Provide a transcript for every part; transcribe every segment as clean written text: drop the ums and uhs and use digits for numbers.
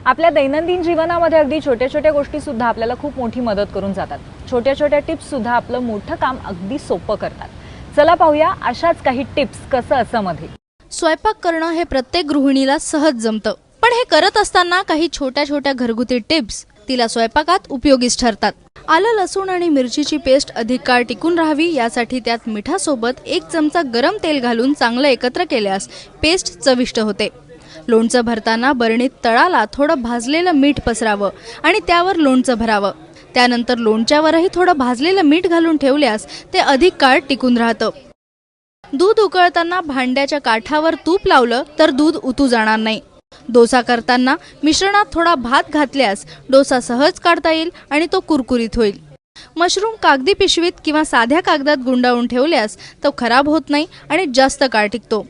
आपल्या दैनंदिन जीवनामध्ये अगदी छोट्या छोट्या गोष्टी सुद्धा आपल्याला खूप मोठी मदत करून जातात। छोट्या छोट्या टिप्स सुद्धा आपलं मोठं काम अगदी सोपं करतात। चला पाहूया अशाच काही टिप्स कसं असं मध्ये। स्वयंपाक करणं हे प्रत्येक गृहिणीला सहज जमतं, पण हे करत असताना काही छोट्या छोट्या घरगुती टिप्स तिला स्वयंपाकात उपयोगीच ठरतात। आलं, लसूण आणि मिरचीची पेस्ट अधिक काळ टिकून राहावी यासाठी त्यात मिठासोबत 1 चमचा गरम तेल घालून चांगलं एकत्र केल्यास पेस्ट चविष्ट होते। लोणचं भरताना बरणीत तळाला थोडं भाजलेलं मीठ पसरावं आणि त्यावर लोणचं भरावं। त्यानंतर लोणच्यावरही थोडं भाजलेलं मीठ घालून ठेवल्यास ते अधिक काळ टिकून राहतं। दूध उकळताना भांड्याच्या काठावर तूप लावलं तर दूध उतू जाणार नाही। डोसा करताना मिश्रणात थोडा भात घातल्यास डोसा सहज काढता येईल आणि तो कुरकुरीत होईल। मशरूम कागदी पिशवीत किंवा साध्या कागदात गुंडाळून ठेवल्यास तो खराब होत नाही आणि जास्त काळ टिकतो।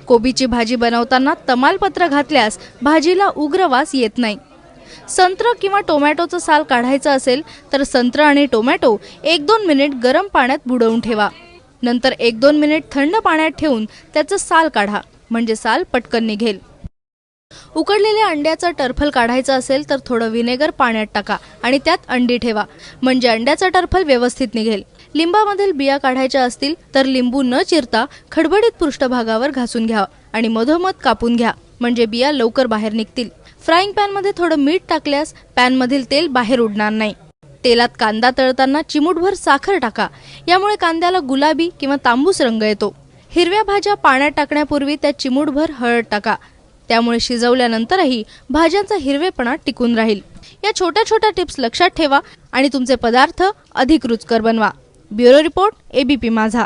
कोबीची भाजी बनवताना तमालपत्र घातल्यास भाजीला उग्र वास येत नाही। संत्र किंवा टोमॅटोचं साल काढायचं असेल तर संत्र आणि टोमॅटो 1-2 मिनिट गरम पाण्यात बुडवून ठेवा। नंतर 1-2 मिनिट थंड पाण्यात ठेवून त्याचं साल काढा, म्हणजे साल पटकन निघेल। उकडलेल्या अंड्याचं टरफल काढायचं असेल तर थोडं व्हिनेगर पाण्यात टाका आणि त्यात अंडी ठेवा, म्हणजे अंड्याचं टरफल व्यवस्थित निघेल। लिंबामधील बिया काढायच्या असतील तर लिंबू न चिरता खडबडीत पृष्ठभागावर घासून घ्या आणि मधोमध कापून घ्या, म्हणजे बिया लवकर बाहेर निघतील। फ्राईंग पॅन मध्ये थोडं मीठ टाकल्यास पॅन मधील तेल बाहेर उडणार नाही। तेलात कांदा तळताना चिमूटभर साखर टाका, यामुळे कांद्याला गुलाबी किंवा तांबूस रंग येतो। हिरव्या भाज्या पाण्यात टाकण्यापूर्वी त्यात चिमूटभर हळद टाका, त्यामुळे शिजवल्यानंतरही भाज्यांचा हिरवेपणा टिकून राहील। या छोट्या छोट्या टिप्स लक्षात ठेवा आणि तुमचे पदार्थ अधिक रुचकर बनवा। ब्युरो रिपोर्ट, ABP माझा।